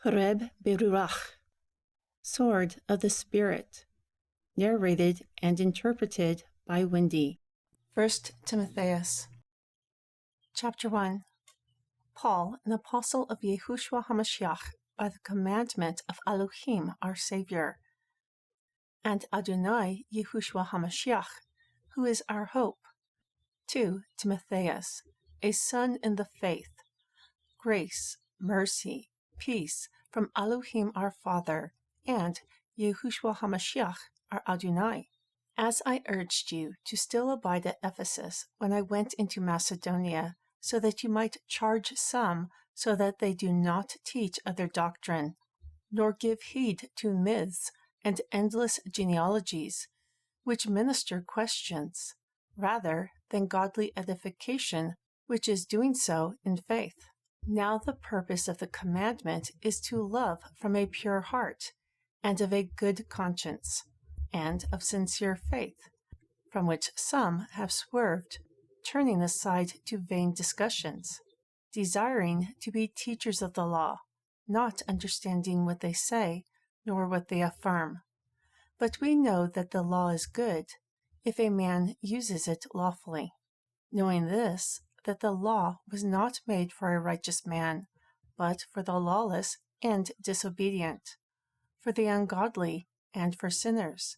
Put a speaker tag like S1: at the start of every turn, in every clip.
S1: Khureb BeRuakh, Sword of the Spirit, narrated and interpreted by Wendy.
S2: 1 Timotheus. Chapter 1. Paul, an apostle of Jeshojehu HaMashiach, by the commandment of Elohim our Savior, and Adonai Jeshojehu HaMashiach, who is our hope, to Timotheus, a son in the faith, grace, mercy, peace from Elohim our Father, and Jeshojehu HaMashiach our Adonai. As I urged you to still abide at Ephesus when I went into Macedonia, so that you might charge some, so that they do not teach other doctrine, nor give heed to myths and endless genealogies, which minister questions, rather than godly edification, which is doing so in faith. Now the purpose of the commandment is to love from a pure heart, and of a good conscience, and of sincere faith, from which some have swerved, turning aside to vain discussions, desiring to be teachers of the law, not understanding what they say, nor what they affirm. But we know that the law is good, if a man uses it lawfully, knowing this, that the law was not made for a righteous man, but for the lawless and disobedient, for the ungodly and for sinners,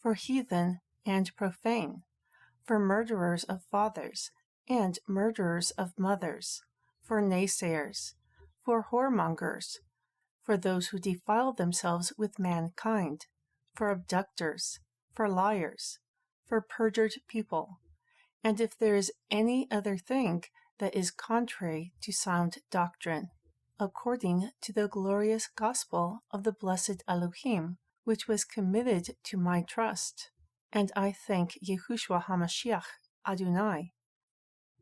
S2: for heathen and profane, for murderers of fathers and murderers of mothers, for naysayers, for whoremongers, for those who defile themselves with mankind, for abductors, for liars, for perjured people, and if there is any other thing that is contrary to sound doctrine, according to the glorious gospel of the blessed Elohim, which was committed to my trust. And I thank Jeshojehu HaMashiach Adonai,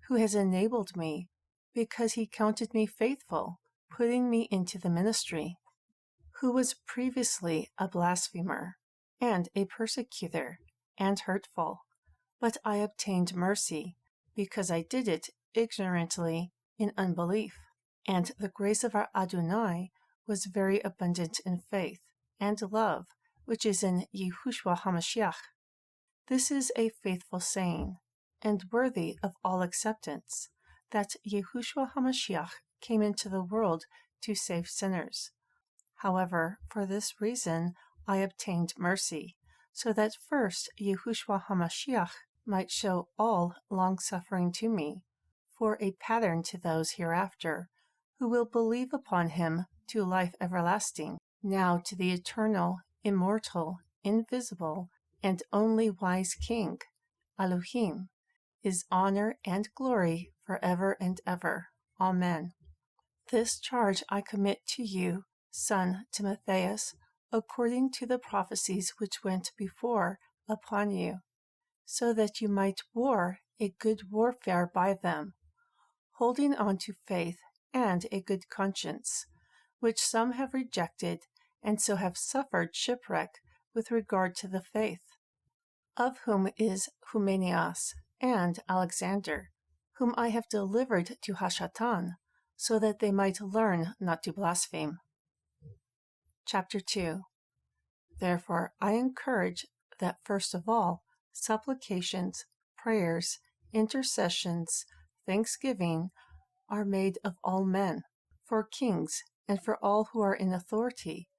S2: who has enabled me, because he counted me faithful, putting me into the ministry, who was previously a blasphemer, and a persecutor, and hurtful. But I obtained mercy, because I did it ignorantly in unbelief. And the grace of our Adonai was very abundant in faith and love, which is in Jeshojehu HaMashiach. This is a faithful saying, and worthy of all acceptance, that Jeshojehu HaMashiach came into the world to save sinners. However, for this reason I obtained mercy, so that first Jeshojehu HaMashiach might show all long-suffering to me, for a pattern to those hereafter, who will believe upon him to life everlasting. Now to the eternal, immortal, invisible, and only wise King, Elohim, is honor and glory forever and ever. Amen. This charge I commit to you, son Timotheus, according to the prophecies which went before upon you, so that you might war a good warfare by them, holding on to faith and a good conscience, which some have rejected, and so have suffered shipwreck with regard to the faith, of whom is Hymenaeus and Alexander, whom I have delivered to Hashatan, so that they might learn not to blaspheme. Chapter 2. Therefore I encourage that first of all, supplications, prayers, intercessions, thanksgiving are made of all men, for kings and for all who are in authority,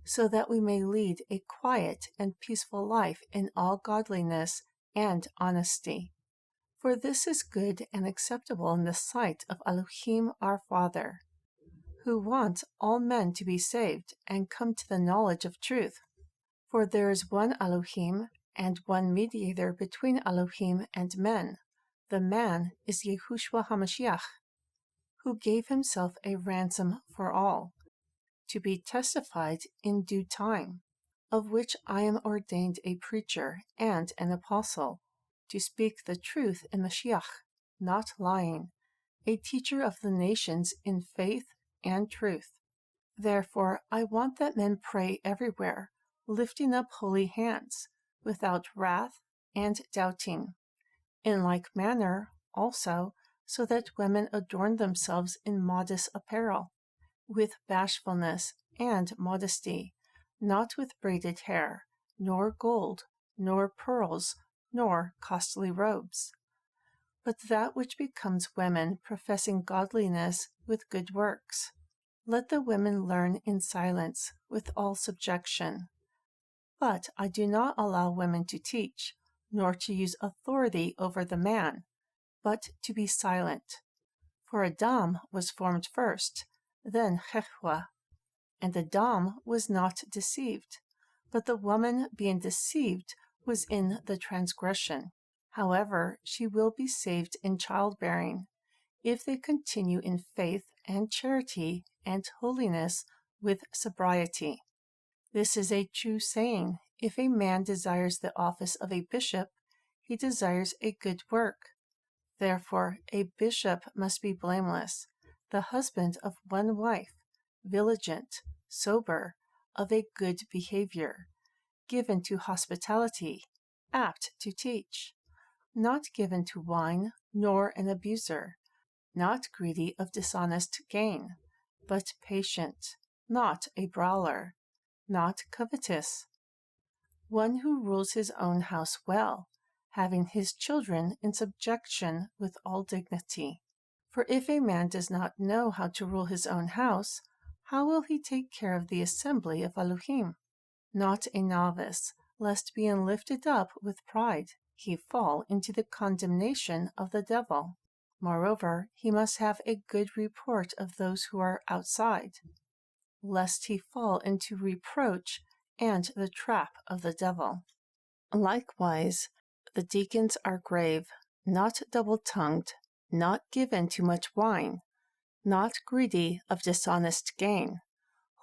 S2: so that we may lead a quiet and peaceful life in all godliness and honesty. For this is good and acceptable in the sight of Elohim our Father, who wants all men to be saved and come to the knowledge of truth. For there is one Elohim and one mediator between Elohim and men. The man is Jeshojehu HaMashiach, who gave himself a ransom for all, to be testified in due time, of which I am ordained a preacher and an apostle, to speak the truth in Mashiach, not lying, a teacher of the nations in faith and truth. Therefore I want that men pray everywhere, lifting up holy hands, without wrath and doubting. In like manner, also, so that women adorn themselves in modest apparel, with bashfulness and modesty, not with braided hair, nor gold, nor pearls, nor costly robes, but that which becomes women professing godliness with good works. Let the women learn in silence, with all subjection. But I do not allow women to teach, nor to use authority over the man, but to be silent. For Adam was formed first, then 𝐉𝐄𝐄, and Adam was not deceived, but the woman being deceived was in the transgression. However, she will be saved in childbearing, if they continue in faith and charity and holiness with sobriety. This is a true saying. If a man desires the office of a bishop, he desires a good work. Therefore, a bishop must be blameless, the husband of one wife, vigilant, sober, of a good behavior, given to hospitality, apt to teach, not given to wine, nor an abuser, not greedy of dishonest gain, but patient, not a brawler, not covetous, one who rules his own house well, having his children in subjection with all dignity. For if a man does not know how to rule his own house, how will he take care of the assembly of Elohim? Not a novice, lest being lifted up with pride, he fall into the condemnation of the devil. Moreover, he must have a good report of those who are outside, lest he fall into reproach and the trap of the devil. Likewise, the deacons are grave, not double-tongued, not given to much wine, not greedy of dishonest gain,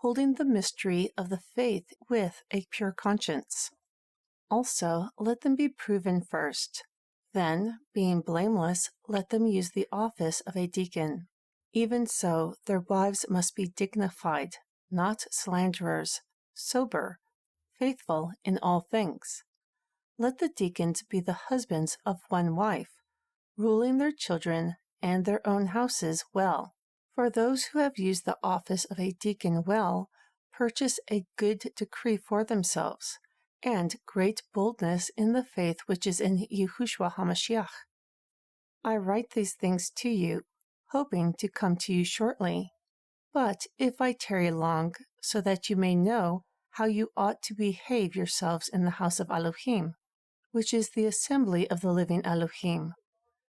S2: holding the mystery of the faith with a pure conscience. Also, let them be proven first. Then, being blameless, let them use the office of a deacon. Even so, their wives must be dignified, not slanderers, sober, faithful in all things. Let the deacons be the husbands of one wife, ruling their children and their own houses well. For those who have used the office of a deacon well purchase a good decree for themselves, and great boldness in the faith which is in Yahushua HaMashiach. I write these things to you, hoping to come to you shortly. But if I tarry long, so that you may know how you ought to behave yourselves in the house of Elohim, which is the assembly of the living Elohim,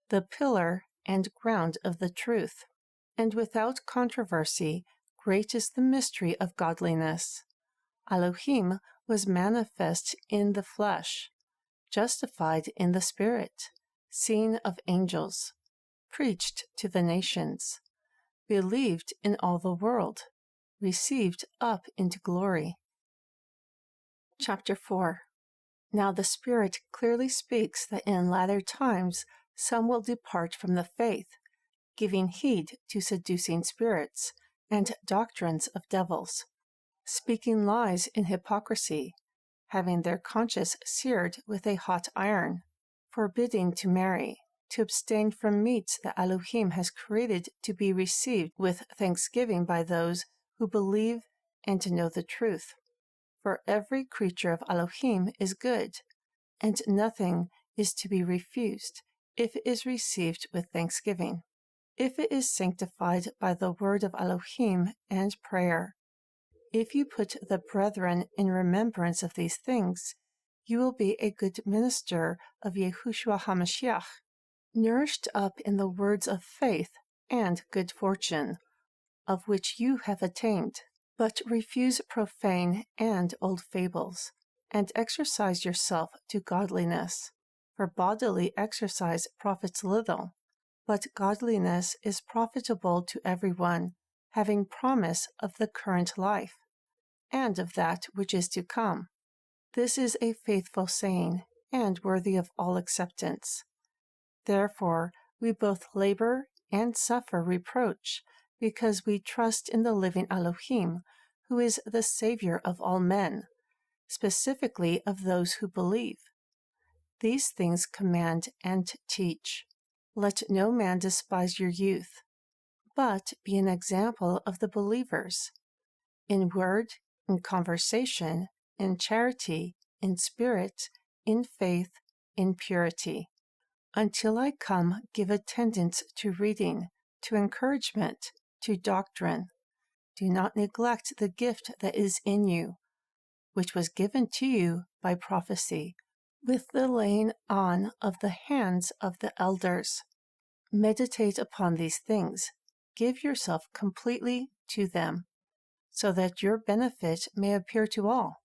S2: the pillar and ground of the truth. And without controversy, great is the mystery of godliness. Elohim was manifest in the flesh, justified in the spirit, seen of angels, preached to the nations, believed in all the world, received up into glory. Chapter 4. Now the Spirit clearly speaks that in latter times some will depart from the faith, giving heed to seducing spirits and doctrines of devils, speaking lies in hypocrisy, having their conscience seared with a hot iron, forbidding to marry, to abstain from meats that Elohim has created to be received with thanksgiving by those who believe and to know the truth. For every creature of Elohim is good, and nothing is to be refused if it is received with thanksgiving, if it is sanctified by the word of Elohim and prayer. If you put the brethren in remembrance of these things, you will be a good minister of Yahushua HaMashiach, nourished up in the words of faith and good fortune, of which you have attained. But refuse profane and old fables, and exercise yourself to godliness. For bodily exercise profits little, but godliness is profitable to everyone, having promise of the current life, and of that which is to come. This is a faithful saying, and worthy of all acceptance. Therefore, we both labor and suffer reproach, because we trust in the living Elohim, who is the Savior of all men, specifically of those who believe. These things command and teach. Let no man despise your youth, but be an example of the believers. in word, in conversation, in charity, in spirit, in faith, in purity. Until I come, give attendance to reading, to encouragement, to doctrine. Do not neglect the gift that is in you, which was given to you by prophecy, with the laying on of the hands of the elders. Meditate upon these things. Give yourself completely to them, so that your benefit may appear to all.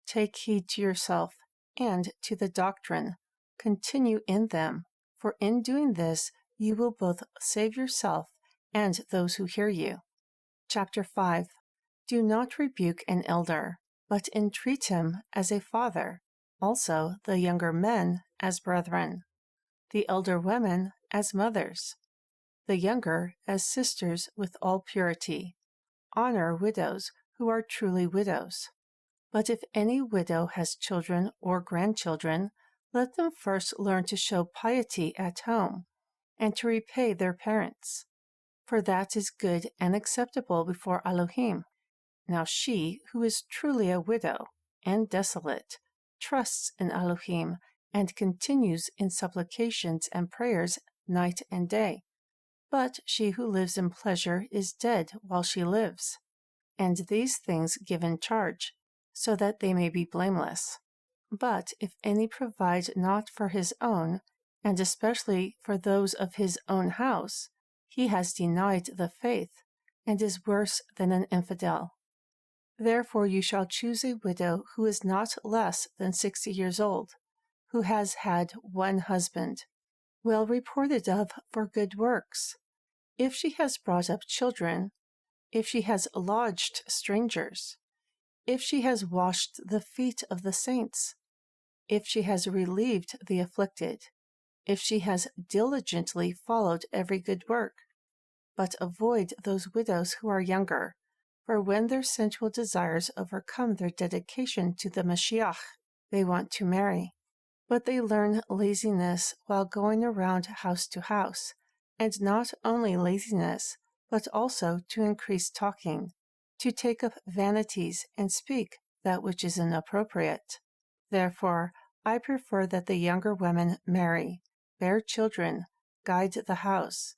S2: Take heed to yourself and to the doctrine. Continue in them, for in doing this you will both save yourself and those who hear you. Chapter 5. Do not rebuke an elder, but entreat him as a father, also the younger men as brethren, the elder women as mothers, the younger as sisters with all purity. Honor widows who are truly widows. But if any widow has children or grandchildren, let them first learn to show piety at home, and to repay their parents, for that is good and acceptable before Elohim. Now she, who is truly a widow and desolate, trusts in Elohim and continues in supplications and prayers night and day. But she who lives in pleasure is dead while she lives. And these things give in charge, so that they may be blameless. But if any provide not for his own, and especially for those of his own house, he has denied the faith, and is worse than an infidel. Therefore you shall choose a widow who is not less than 60 years old, who has had one husband, well reported of for good works. If she has brought up children, if she has lodged strangers, if she has washed the feet of the saints, if she has relieved the afflicted, if she has diligently followed every good work. But avoid those widows who are younger, for when their sensual desires overcome their dedication to the Mashiach, they want to marry. But they learn laziness while going around house to house, and not only laziness, but also to increase talking, to take up vanities and speak that which is inappropriate. Therefore, I prefer that the younger women marry, bear children, guide the house,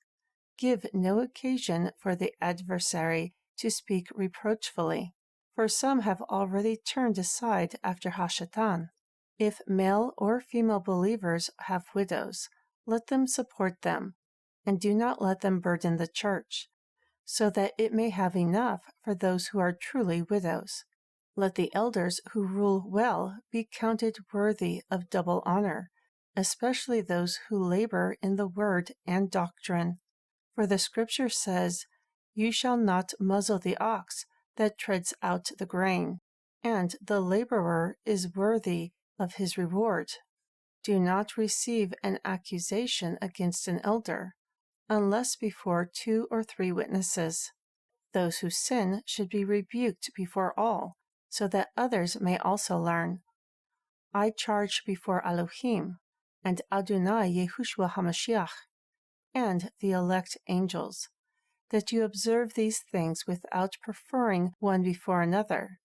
S2: give no occasion for the adversary to speak reproachfully, for some have already turned aside after Hashatan. If male or female believers have widows, let them support them, and do not let them burden the church, so that it may have enough for those who are truly widows. Let the elders who rule well be counted worthy of double honor, especially those who labor in the word and doctrine. For the scripture says, "You shall not muzzle the ox that treads out the grain," and the laborer is worthy of his reward. Do not receive an accusation against an elder, unless before 2 or 3 witnesses. Those who sin should be rebuked before all, so that others may also learn. I charge before Elohim, and Adonai Yahushua HaMashiach, and the elect angels, that you observe these things without preferring one before another,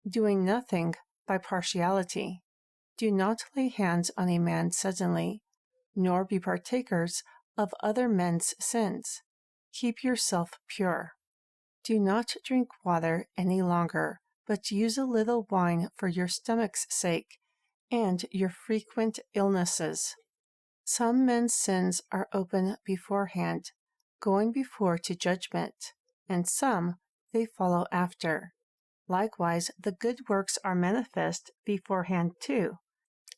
S2: doing nothing by partiality. Do not lay hands on a man suddenly, nor be partakers of other men's sins. Keep yourself pure. Do not drink water any longer, but use a little wine for your stomach's sake and your frequent illnesses. Some men's sins are open beforehand, going before to judgment, and some they follow after. Likewise, the good works are manifest beforehand too,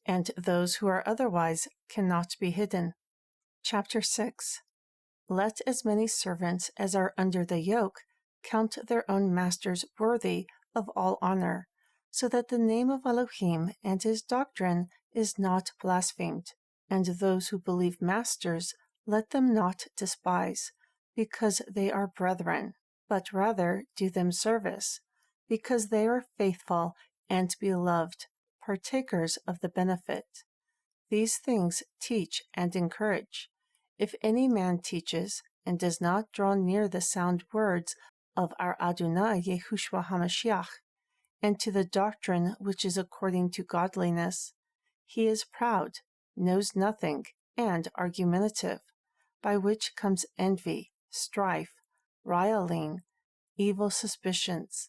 S2: and those who are otherwise cannot be hidden. Chapter 6. Let as many servants as are under the yoke count their own masters worthy of all honor, so that the name of Elohim and his doctrine is not blasphemed. And those who believe masters, let them not despise, because they are brethren, but rather do them service, because they are faithful and beloved, partakers of the benefit. These things teach and encourage. If any man teaches and does not draw near the sound words of our Adonai Yahushua HaMashiach, and to the doctrine which is according to godliness. He is proud, knows nothing, and argumentative, by which comes envy, strife, rialing, evil suspicions,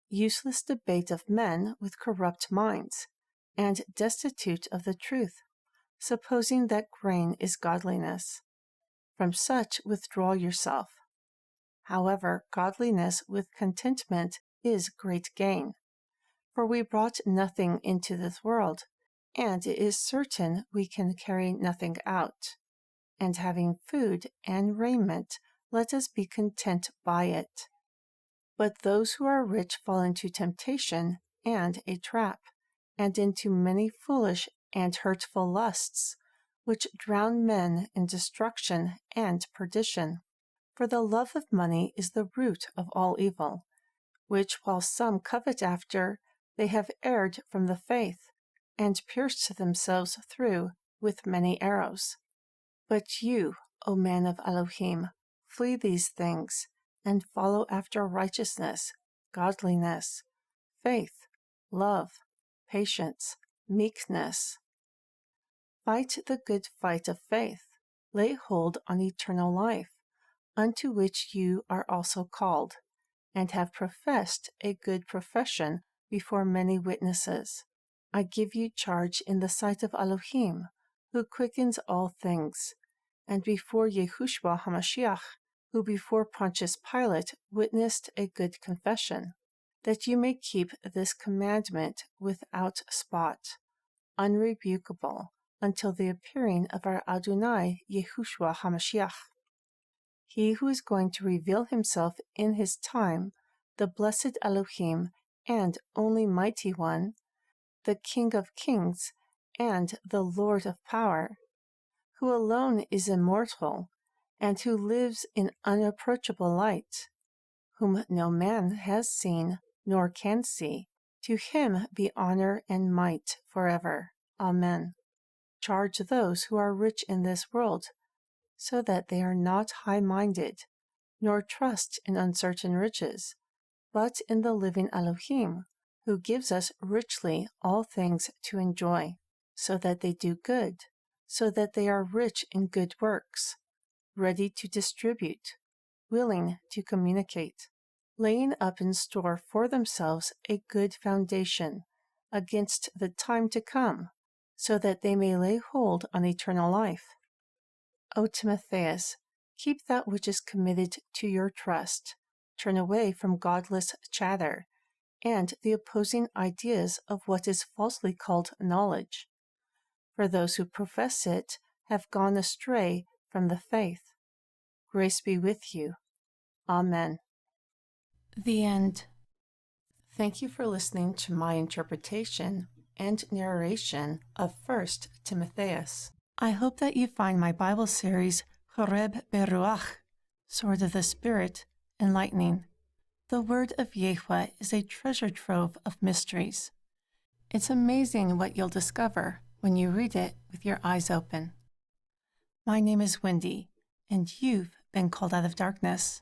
S2: useless debate of men with corrupt minds, and destitute of the truth, supposing that grain is godliness. From such withdraw yourself. However, godliness with contentment is great gain. For we brought nothing into this world, and it is certain we can carry nothing out. And having food and raiment, let us be content by it. But those who are rich fall into temptation and a trap, and into many foolish and hurtful lusts, which drown men in destruction and perdition. For the love of money is the root of all evil, which while some covet after, they have erred from the faith, and pierced themselves through with many arrows. But you, O man of Elohim, flee these things, and follow after righteousness, godliness, faith, love, patience, meekness. Fight the good fight of faith, lay hold on eternal life, unto which you are also called, and have professed a good profession before many witnesses. I give you charge in the sight of Elohim, who quickens all things, and before Yahushua HaMashiach, who before Pontius Pilate witnessed a good confession, that you may keep this commandment without spot, unrebukable, until the appearing of our Adonai Yahushua HaMashiach. He who is going to reveal himself in his time, the blessed Elohim and only mighty one, the King of kings and the Lord of power, who alone is immortal and who lives in unapproachable light, whom no man has seen nor can see. To him be honor and might forever. Amen. Charge those who are rich in this world, so that they are not high-minded, nor trust in uncertain riches, but in the living Elohim, who gives us richly all things to enjoy, so that they do good, so that they are rich in good works, ready to distribute, willing to communicate, laying up in store for themselves a good foundation against the time to come, so that they may lay hold on eternal life. O TIMOTHEUS, keep that which is committed to your trust, turn away from godless chatter, and the opposing ideas of what is falsely called knowledge. For those who profess it have gone astray from the faith. Grace be with you. Amen. The end. Thank you for listening to my interpretation and narration of 1 Timotheus. I hope that you find my Bible series, Khureb BeRuakh, Sword of the Spirit, enlightening. The word of Yahweh is a treasure trove of mysteries. It's amazing what you'll discover when you read it with your eyes open. My name is Wendy, and you've been called out of darkness